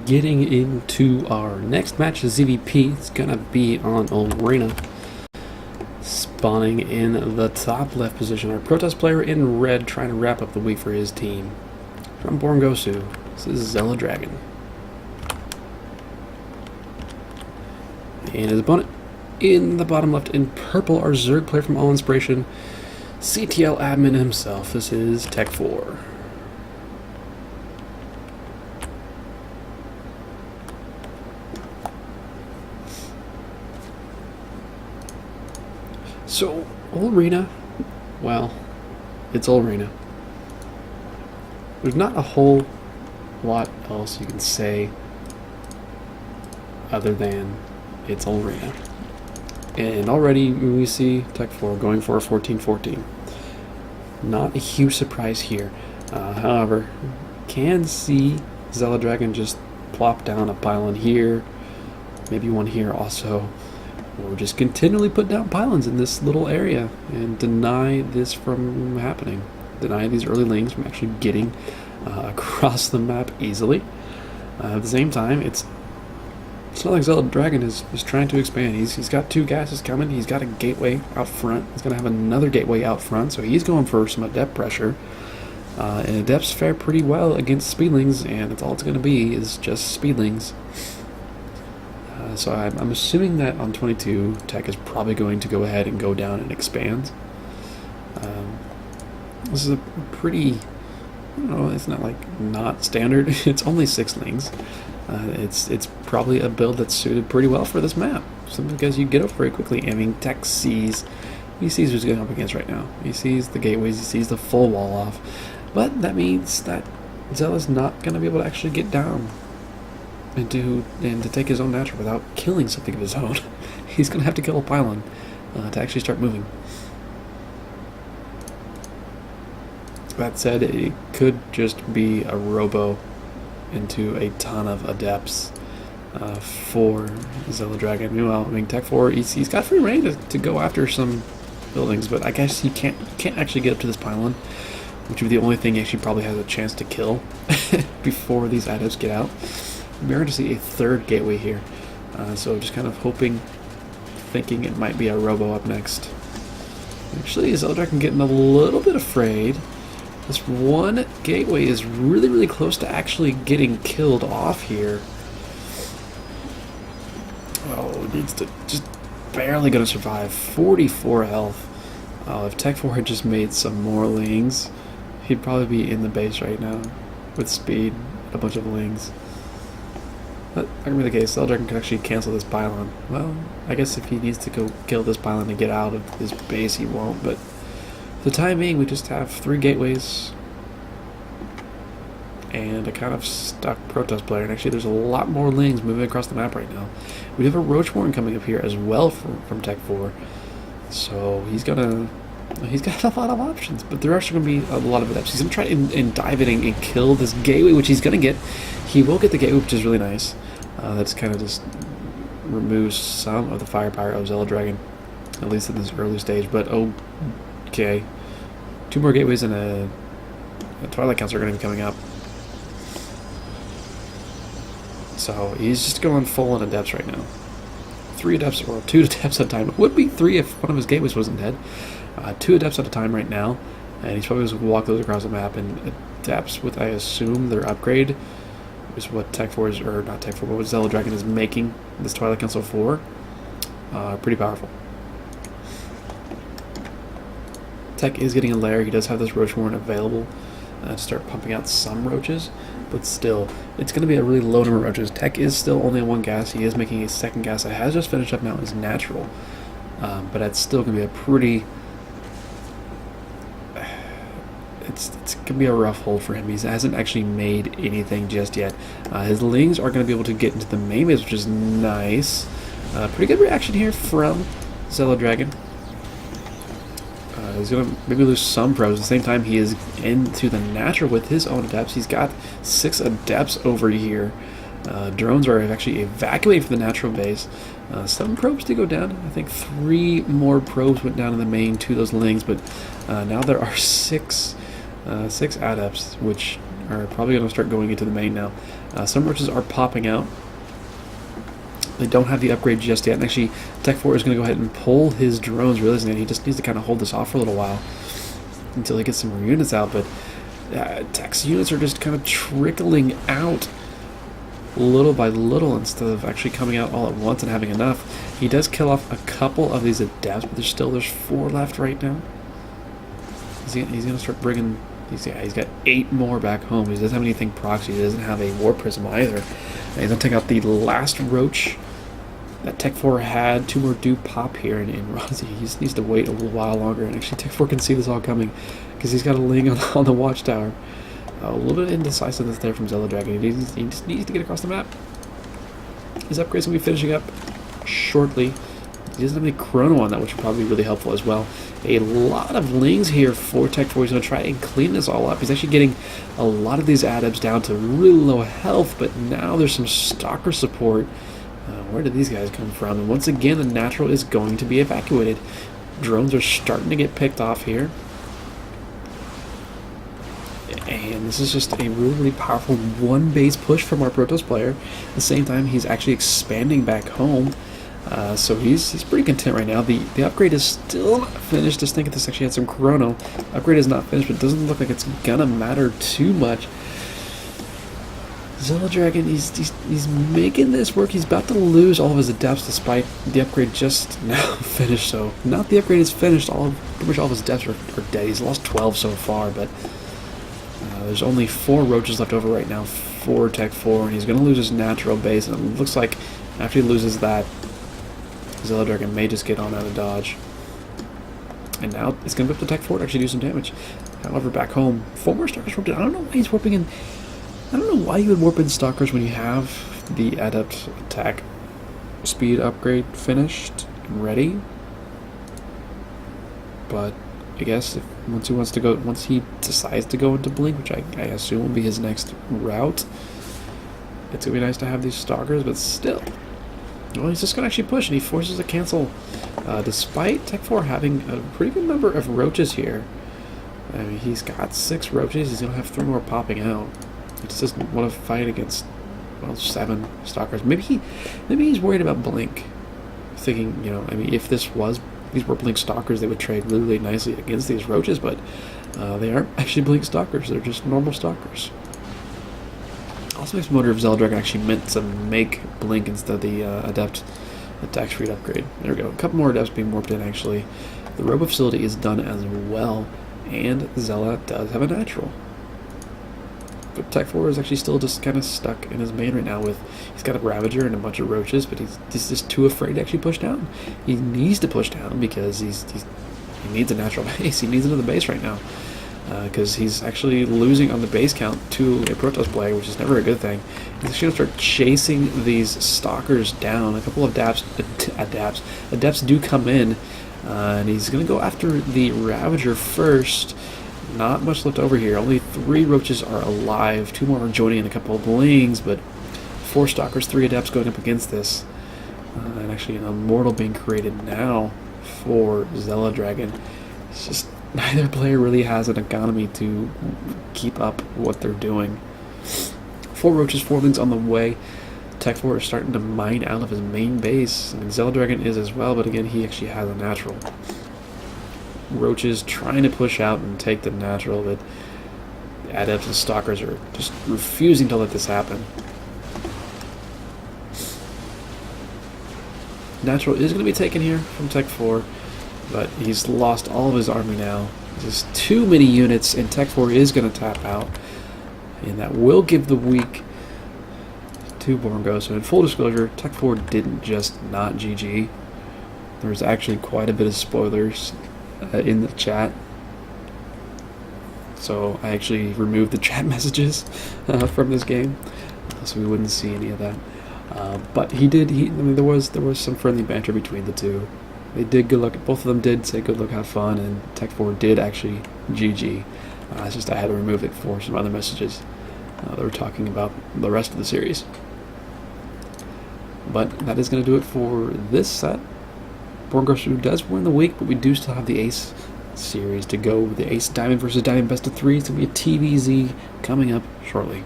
getting into our next match of ZVP. It's gonna be on Arena. Spawning in the top left position, our protest player in red trying to wrap up the week for his team. From BornG Gosu, this is Xeladragn. And his opponent in the bottom left in purple, our Zerg player from All Inspiration, CTL admin himself. This is TechFour. So, Arena, well, it's Arena. There's not a whole lot else you can say other than it's Arena. And already we see TechFour going for a 14-14. Not a huge surprise here. However, can see Xeladragn just plop down a pylon here, maybe one here also. Or just continually put down pylons in this little area and deny this from happening. Deny these early lings from actually getting across the map easily. At the same time, it's not like Xeladragn is trying to expand. He's got two gases coming. He's got a gateway out front. He's going to have another gateway out front, so he's going for some adept pressure. And adepts fare pretty well against speedlings, and that's all it's going to be is just speedlings. So I'm assuming that on 22, Tech is probably going to go ahead and go down and expand. This is a pretty, I don't know, it's not like not standard. It's only 6 lings. It's probably a build that's suited pretty well for this map. Simply because you get up very quickly. I mean, Tech sees, he sees who's going up against right now. He sees the gateways, he sees the full wall off. But that means that Xela's not going to be able to actually get down and to take his own natural without killing something of his own. He's going to have to kill a pylon to actually start moving. That said, it could just be a robo into a ton of adepts for Xeladragn. Meanwhile, I mean, TechFour, he's got free reign to go after some buildings, but I guess he can't actually get up to this pylon, which would be the only thing he actually probably has a chance to kill before these adepts get out. We're going to see a third gateway here, so just kind of thinking it might be a robo up next. Actually, Xeladragn getting a little bit afraid. This one gateway is really, really close to actually getting killed off here. Oh, it needs to just barely going to survive. 44 health. If TechFour had just made some more lings, he'd probably be in the base right now with speed, a bunch of lings. But that can be the case. Xeladragn can actually cancel this pylon. Well, I guess if he needs to go kill this pylon to get out of his base, he won't. But for the time being, we just have 3 gateways and a kind of stuck protest player. And actually, there's a lot more lings moving across the map right now. We have a Roachborn coming up here as well from TechFour. So he's got a lot of options, but there are actually going to be a lot of adepts. He's going to try and dive in and kill this gateway, which he's going to get. He will get the gateway, which is really nice. That's kind of just removes some of the firepower of Xeladragn, at least in this early stage. But okay, 2 more gateways and a Twilight Council are going to be coming up. So he's just going full on adepts right now. 3 adepts, or 2 adepts at a time. It would be 3 if one of his gateways wasn't dead. 2 adepts at a time right now, and he's probably going to walk those across the map. And adepts with, I assume, their upgrade is what TechFour is, or not TechFour, but what Xeladragn is making this Twilight Council for. Pretty powerful. Tech is getting a lair. He does have this Roachborn available to start pumping out some roaches, but still, it's going to be a really low number of roaches. Tech is still only on 1 gas. He is making a second gas that has just finished up now as natural, but that's still going to be a pretty. It's going to be a rough hold for him. He hasn't actually made anything just yet. His lings are going to be able to get into the main base, which is nice. Pretty good reaction here from Xeladragn. He's going to maybe lose some pros. At the same time, he is into the natural with his own adepts. He's got 6 adepts over here. Drones are actually evacuating from the natural base. 7 probes did go down. I think 3 more probes went down in the main to those lings, but now there are 6 adepts, which are probably going to start going into the main now. Some roaches are popping out. They don't have the upgrade just yet. And actually, TechFour is going to go ahead and pull his drones, realizing that he just needs to kind of hold this off for a little while until he gets some more units out. But Tech's units are just kind of trickling out little by little instead of actually coming out all at once and having enough. He does kill off a couple of these adepts, but there's 4 left right now. He's going to start bringing... He's got 8 more back home. He doesn't have anything proxy. He doesn't have a war prism either. And he's going to take out the last roach that TechFour had. 2 more do pop here, and Rozzy, he just needs to wait a little while longer. And actually, TechFour can see this all coming because he's got a Ling on the watchtower. A little bit of indecisiveness there from Xeladragn. He just needs to get across the map. His upgrades will be finishing up shortly. He doesn't have any chrono on that, which will probably be really helpful as well. A lot of Lings here for TechFour. He's going to try and clean this all up. He's actually getting a lot of these adepts down to really low health, but now there's some stalker support. Where did these guys come from? And once again, the natural is going to be evacuated. Drones are starting to get picked off here. And this is just a really, really powerful one-base push from our Protoss player. At the same time, he's actually expanding back home. So he's pretty content right now. The upgrade is still not finished. Just think if this actually had some chrono. Upgrade is not finished, but it doesn't look like it's gonna matter too much. Xeladragn, he's making this work. He's about to lose all of his adepts despite the upgrade just now finished. So now that the upgrade is finished, pretty much all of his adepts are dead. He's lost 12 so far, but there's only 4 roaches left over right now for TechFour, and he's going to lose his natural base. And it looks like after he loses that, Xeladragn may just get on out of dodge. And now it's going to be up to TechFour to actually do some damage. However, back home, 4 more Stalkers warped in. I don't know why he's warping in. I don't know why you would warp in Stalkers when you have the Adept attack speed upgrade finished and ready. But I guess once he decides to go into Blink, which I assume will be his next route, it's gonna be nice to have these Stalkers. But still, well, he's just gonna actually push, and he forces a cancel, despite TechFour having a pretty good number of roaches here. I mean, he's got 6 roaches. He's gonna have 3 more popping out. He just doesn't want to fight against, well, 7 Stalkers. Maybe he's worried about Blink, thinking, you know, I mean, if these were Blink Stalkers, they would trade really, really nicely against these roaches, but they aren't actually Blink Stalkers. They're just normal Stalkers. Also makes me wonder if Xeladragn actually meant to make Blink instead of the Adept attack speed upgrade. There we go. A couple more Adepts being warped in, actually. The Robo Facility is done as well, and Xela does have a natural. But TechFour is actually still just kind of stuck in his main right now with, he's got a Ravager and a bunch of roaches, but he's just too afraid to actually push down. He needs to push down because he needs a natural base. He needs another base right now because he's actually losing on the base count to a Protoss player, which is never a good thing. He's actually going to start chasing these Stalkers down. A couple of Adepts do come in, and he's going to go after the Ravager first. Not much left over here. Only 3 roaches are alive. 2 more are joining in, a couple of Lings, but 4 Stalkers, 3 Adepts going up against this. And actually an Immortal being created now for Xeladragn. It's just neither player really has an economy to keep up what they're doing. 4 roaches, 4 Lings on the way. TechFour is starting to mine out of his main base. I mean, Xeladragn is as well, but again, he actually has a natural. Roaches trying to push out and take the natural, but Adepts and Stalkers are just refusing to let this happen. Natural is going to be taken here from TechFour, but he's lost all of his army now. There's too many units, and TechFour is going to tap out, and that will give the week to BornG. So in full disclosure, TechFour didn't just not GG. There was actually quite a bit of spoilers in the chat, so I actually removed the chat messages from this game, so we wouldn't see any of that. But I mean, there was some friendly banter between the two. They did good luck. Both of them did say good luck, have fun, and TechFour did actually GG. It's just I had to remove it for some other messages that were talking about the rest of the series. But that is going to do it for this set. BornG does win the week, but we do still have the Ace series to go. The Ace Diamond versus Diamond Best of 3. It's going to be a TVZ coming up shortly.